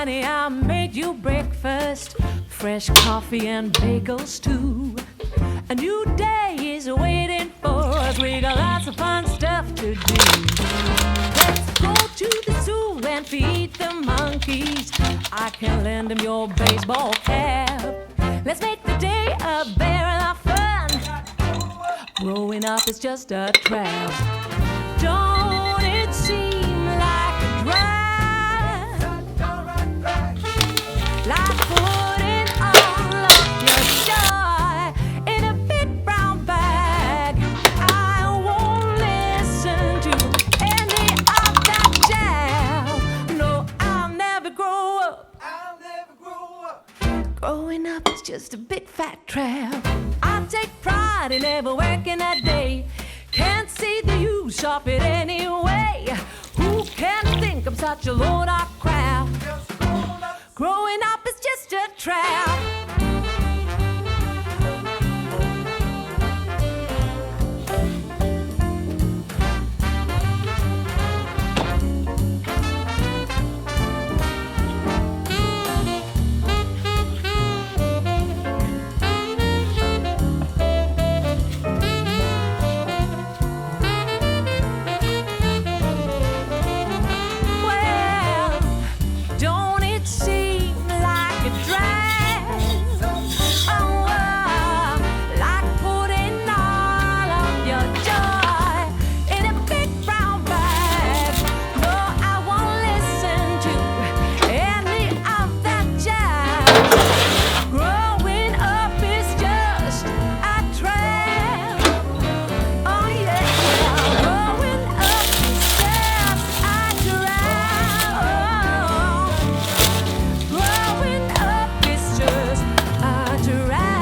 honey, I made you breakfast, fresh coffee and bagels too. A new day is waiting for us. We got lots of fun stuff to do. Let's go to the zoo and feed the monkeys. I can lend them your baseball cap. Let's make the day a barrel of fun. Growing up is just a trap. Don't it seem like a drag? Like putting all of your joy in a big brown bag. I won't listen to any of that jazz. No, I'll never grow up. I'll never grow up. Growing up is just a big fat trap. I take pride in never working a day. Can't see the use of it anyway. Who can think I'm such a load of crap? Growing up is just a trap. Well, don't it seem like a drag? Oh, like putting all of your joy in a big brown bag. No, I won't listen to any of that jazz. Growing up is just a trap. Oh yeah, growing up is just a trap. Growing up is just a trap.